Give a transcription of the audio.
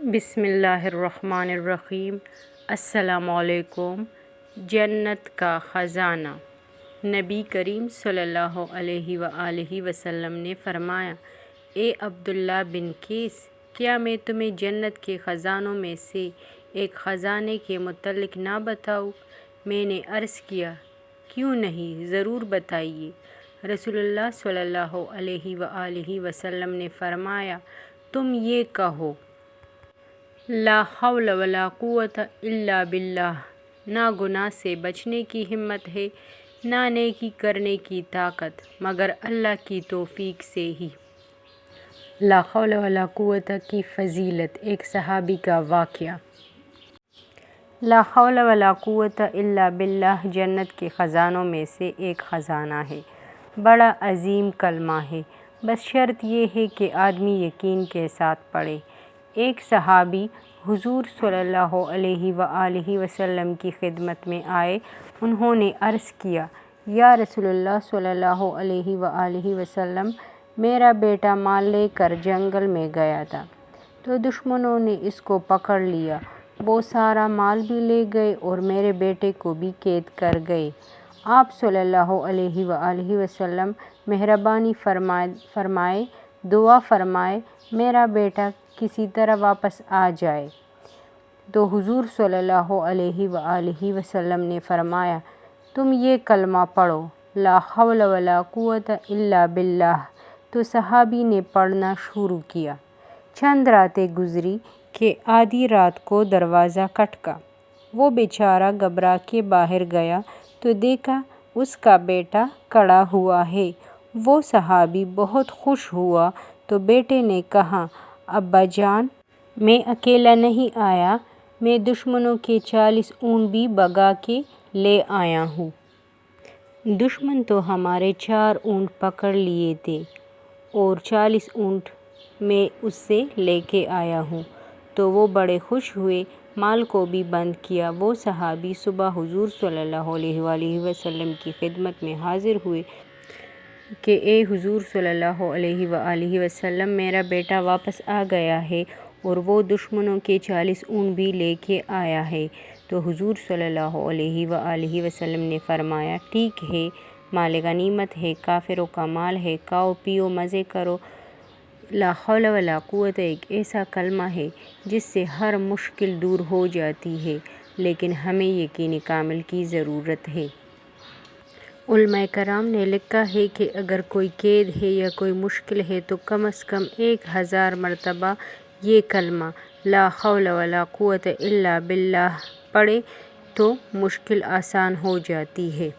بسم اللہ الرحمن الرحیم۔ السلام علیکم۔ جنت کا خزانہ۔ نبی کریم صلی اللہ علیہ وآلہ وسلم نے فرمایا، اے عبداللہ بن قیس، کیا میں تمہیں جنت کے خزانوں میں سے ایک خزانے کے متعلق نہ بتاؤں؟ میں نے عرض کیا، کیوں نہیں، ضرور بتائیے۔ رسول اللہ صلی اللہ علیہ وآلہ وسلم نے فرمایا، تم یہ کہو، لا حول ولا قوت الا باللہ۔ نہ گناہ سے بچنے کی ہمت ہے، نہ نیکی کرنے کی طاقت، مگر اللہ کی توفیق سے ہی۔ لا حول ولا قوت کی فضیلت۔ ایک صحابی کا واقعہ۔ لا حول ولا قوت الا باللہ جنت کے خزانوں میں سے ایک خزانہ ہے۔ بڑا عظیم کلمہ ہے، بس شرط یہ ہے کہ آدمی یقین کے ساتھ پڑھے۔ ایک صحابی حضور صلی اللہ علیہ وآلہ وسلم کی خدمت میں آئے۔ انہوں نے عرض کیا، یا رسول اللہ صلی اللہ علیہ وآلہ وسلم، میرا بیٹا مال لے کر جنگل میں گیا تھا، تو دشمنوں نے اس کو پکڑ لیا۔ وہ سارا مال بھی لے گئے اور میرے بیٹے کو بھی قید کر گئے۔ آپ صلی اللہ علیہ وآلہ وسلم مہربانی فرمائے، دعا فرمائے، میرا بیٹا کسی طرح واپس آ جائے۔ تو حضور صلی اللہ علیہ وآلہ وسلم نے فرمایا، تم یہ کلمہ پڑھو، لا حول ولا قوت الا باللہ۔ تو صحابی نے پڑھنا شروع کیا۔ چند راتیں گزری کہ آدھی رات کو دروازہ کھٹکا۔ وہ بیچارہ گھبرا کے باہر گیا تو دیکھا اس کا بیٹا کھڑا ہوا ہے۔ وہ صحابی بہت خوش ہوا تو بیٹے نے کہا، ابا جان، میں اکیلا نہیں آیا، میں دشمنوں کے 40 اونٹ بھی بھگا کے لے آیا ہوں۔ دشمن تو ہمارے 4 اونٹ پکڑ لیے تھے اور 40 اونٹ میں اس سے لے کے آیا ہوں۔ تو وہ بڑے خوش ہوئے، مال کو بھی بند کیا۔ وہ صحابی صبح حضور صلی اللہ علیہ وآلہ وسلم کی خدمت میں حاضر ہوئے کہ اے حضور صلی اللہ علیہ وآلہ وسلم، میرا بیٹا واپس آ گیا ہے اور وہ دشمنوں کے 40 اونٹ بھی لے کے آیا ہے۔ تو حضور صلی اللہ علیہ وآلہ وسلم نے فرمایا، ٹھیک ہے، مال غنیمت ہے، کافروں کا مال ہے، کھاؤ پیو مزے کرو۔ لا حول ولا قوت ایک ایسا کلمہ ہے جس سے ہر مشکل دور ہو جاتی ہے، لیکن ہمیں یقین کامل کی ضرورت ہے۔ علماء کرام نے لکھا ہے کہ اگر کوئی قید ہے یا کوئی مشکل ہے تو کم از کم 1000 مرتبہ یہ کلمہ لا حول ولا قوت الا باللہ پڑھے تو مشکل آسان ہو جاتی ہے۔